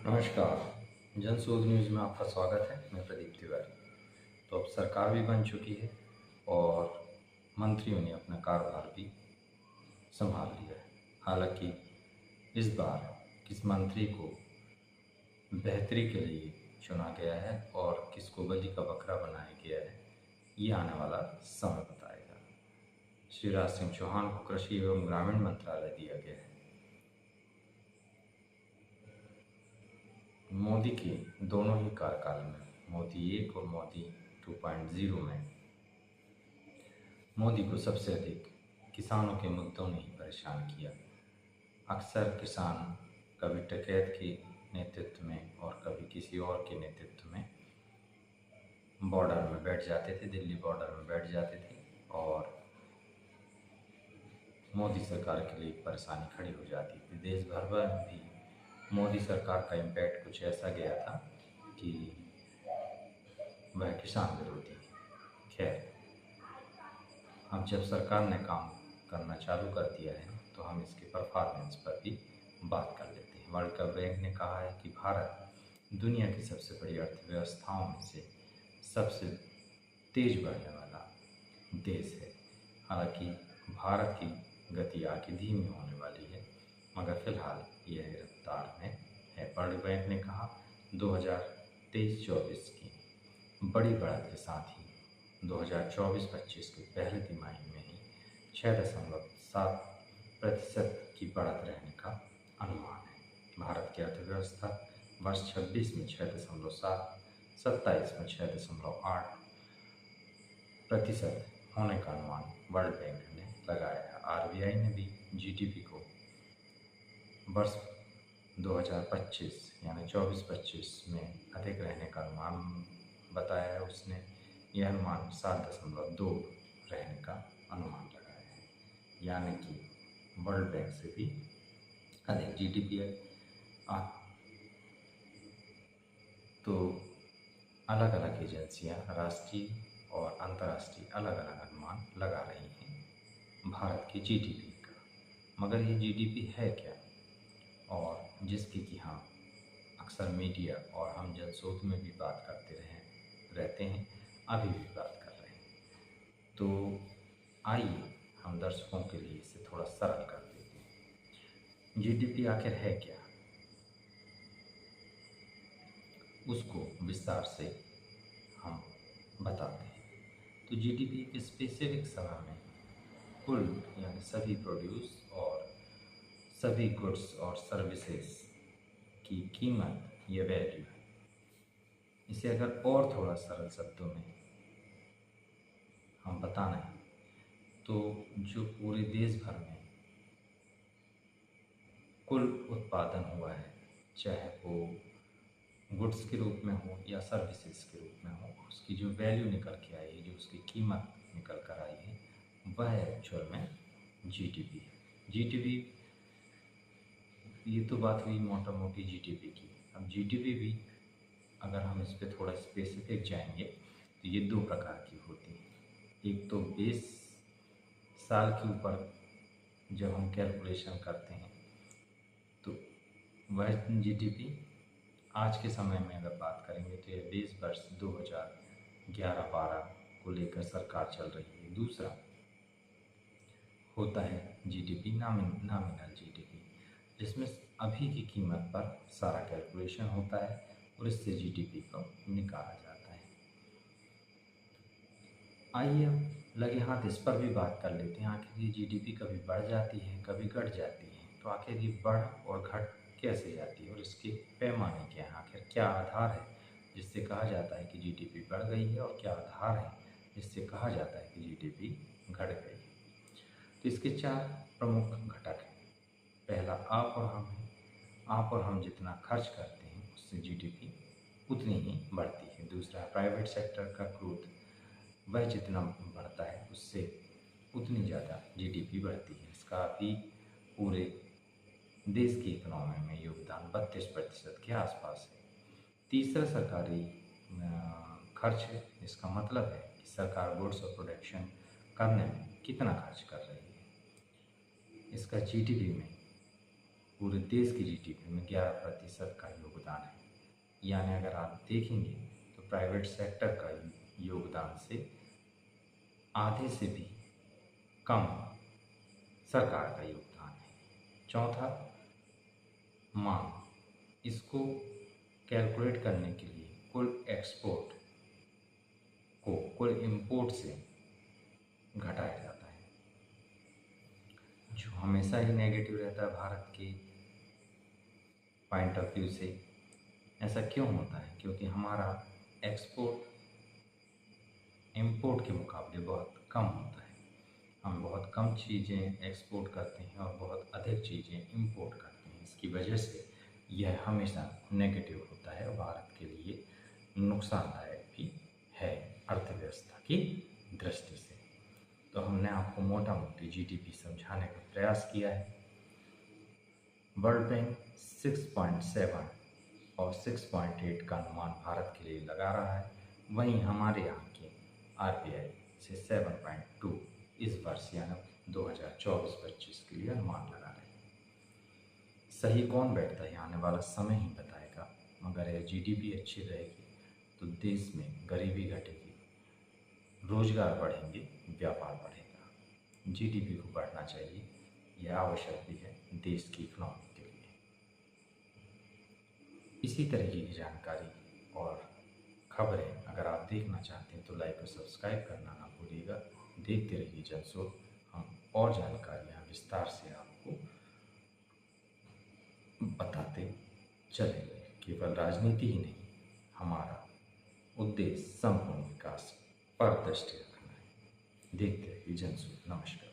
नमस्कार। जनशोध न्यूज़ में आपका स्वागत है। मैं प्रदीप तिवारी। तो अब सरकार भी बन चुकी है और मंत्रियों ने अपना कारोबार भी संभाल लिया है। हालांकि इस बार किस मंत्री को बेहतरी के लिए चुना गया है और किसको बलि का बकरा बनाया गया है, ये आने वाला समय बताएगा। शिवराज सिंह चौहान को कृषि एवं ग्रामीण मंत्रालय दिया गया है। मोदी के दोनों ही कार्यकाल में, मोदी 1 और मोदी 2.0 में, मोदी को सबसे अधिक किसानों के मुद्दों ने ही परेशान किया। अक्सर किसान कभी टिकैत के नेतृत्व में और कभी किसी और के नेतृत्व में बॉर्डर में बैठ जाते थे, दिल्ली बॉर्डर में बैठ जाते थे और मोदी सरकार के लिए परेशानी खड़ी हो जाती थी। देश भर में भी मोदी सरकार का इम्पैक्ट कुछ ऐसा गया था कि वह किसान विरोधी। खैर, अब जब सरकार ने काम करना चालू कर दिया है तो हम इसके परफॉर्मेंस पर भी बात कर लेते हैं। वर्ल्ड बैंक ने कहा है कि भारत दुनिया की सबसे बड़ी अर्थव्यवस्थाओं में से सबसे तेज बढ़ने वाला देश है। हालांकि भारत की गति आगे धीमी होने वाली है, मगर फिलहाल यह रफ्तार में है। वर्ल्ड बैंक ने कहा 2023-24 की बड़ी बढ़त के साथ ही 2024-25 के पहले तिमाही में ही 6.7% की बढ़त रहने का अनुमान है। भारत की अर्थव्यवस्था वर्ष 26 में 6.7, 27 में 6.8% होने का अनुमान वर्ल्ड बैंक ने लगाया है। आरबीआई ने भी जीडीपी को वर्ष 2025 यानी 24-25 में अधिक रहने का अनुमान बताया है। उसने यह अनुमान 7.2 रहने का अनुमान लगाया है, यानी कि वर्ल्ड बैंक से भी अधिक जीडीपी है। तो अलग अलग एजेंसियां राष्ट्रीय और अंतर्राष्ट्रीय अलग अलग अनुमान लगा रही हैं भारत की जीडीपी का। मगर ये जीडीपी है क्या, और जिसकी कि हम अक्सर मीडिया और हम जनशोध में भी बात करते रहते हैं, अभी भी बात कर रहे हैं। तो आइए हम दर्शकों के लिए इसे थोड़ा सरल कर देते हैं। जीडीपी आखिर है क्या, उसको विस्तार से हम बताते हैं। तो जीडीपी एक स्पेसिफिक समय में कुल यानी सभी प्रोड्यूस और सभी गुड्स और सर्विसेज की कीमत या वैल्यू है। इसे अगर और थोड़ा सरल शब्दों में हम बताना है तो जो पूरे देश भर में कुल उत्पादन हुआ है, चाहे वो गुड्स के रूप में हो या सर्विसेज के रूप में हो, उसकी जो वैल्यू निकल के आई है, जो उसकी कीमत निकल कर आई है, वह एक्चुअल में जीडीपी है। जीडीपी, ये तो बात हुई मोटा मोटी जीडीपी की। अब जीडीपी भी अगर हम इस पर थोड़ा स्पेसिफिक जाएंगे तो ये दो प्रकार की होती है। एक तो 20 साल के ऊपर जब हम कैलकुलेशन करते हैं तो वह जीडीपी, आज के समय में अगर बात करेंगे तो यह 20 वर्ष 2011-12 को लेकर सरकार चल रही है। दूसरा होता है जीडीपी नॉमिनल जीडीपी, जिसमें अभी की कीमत पर सारा कैलकुलेशन होता है और इससे जीडीपी को निकाला जाता है। आइए अब लगे हाथ इस पर भी बात कर लेते हैं। आखिर ये जीडीपी कभी बढ़ जाती है, कभी घट जाती है, तो आखिर ये बढ़ और घट कैसे जाती है और इसके पैमाने क्या हैं? आखिर क्या आधार है जिससे कहा जाता है कि जीडीपी बढ़ गई है, और क्या आधार है जिससे कहा जाता है कि जीडीपी घट गई है? तो इसके 4 प्रमुख घटक हैं। पहला आप और हम है। आप और हम जितना खर्च करते हैं उससे जीडीपी उतनी ही बढ़ती है। दूसरा प्राइवेट सेक्टर का ग्रोथ, वह जितना बढ़ता है उससे उतनी ज़्यादा जीडीपी बढ़ती है। इसका भी पूरे देश की इकोनॉमी में योगदान 32% के आसपास है। तीसरा सरकारी खर्च है। इसका मतलब है कि सरकार गुड्स और प्रोडक्शन करने में कितना खर्च कर रही है। इसका जीडीपी में पूरे देश की जीडीपी में 11% का योगदान है। यानी अगर आप देखेंगे तो प्राइवेट सेक्टर का योगदान से आधे से भी कम सरकार का योगदान है। चौथा, मांग। इसको कैलकुलेट करने के लिए कुल एक्सपोर्ट को कुल इंपोर्ट से घटाया जाता है, जो हमेशा ही नेगेटिव रहता है भारत के पॉइंट ऑफ व्यू से। ऐसा क्यों होता है? क्योंकि हमारा एक्सपोर्ट इंपोर्ट के मुकाबले बहुत कम होता है। हम बहुत कम चीज़ें एक्सपोर्ट करते हैं और बहुत अधिक चीज़ें इंपोर्ट करते हैं। इसकी वजह से यह हमेशा नेगेटिव होता है और भारत के लिए नुकसानदायक भी है अर्थव्यवस्था की दृष्टि से। तो हमने आपको मोटा मोटी जीडीपी समझाने का प्रयास किया है। वर्ल्ड बैंक 6.7 और 6.8 का अनुमान भारत के लिए लगा रहा है। वहीं हमारे यहाँ के आरबीआई से 7.2 इस वर्ष यानी 2024-25 के लिए अनुमान लगा रहे हैं। सही कौन बैठता है आने वाला समय ही बताएगा, मगर यह जीडीपी अच्छी रहेगी तो देश में गरीबी घटेगी, रोजगार बढ़ेंगे, व्यापार बढ़ेगा। जीडीपी को बढ़ना चाहिए, यह आवश्यक भी है देश की इकोनॉमी के लिए। इसी तरीके की जानकारी और खबरें अगर आप देखना चाहते हैं तो लाइक और सब्सक्राइब करना ना भूलिएगा। देखते रहिए जनसुर। हम और जानकारियाँ विस्तार से आपको बताते चलेंगे। केवल राजनीति ही नहीं, हमारा उद्देश्य संपूर्ण विकास पर दृष्टि रखना है। देखते रहिए जनसुर। नमस्कार।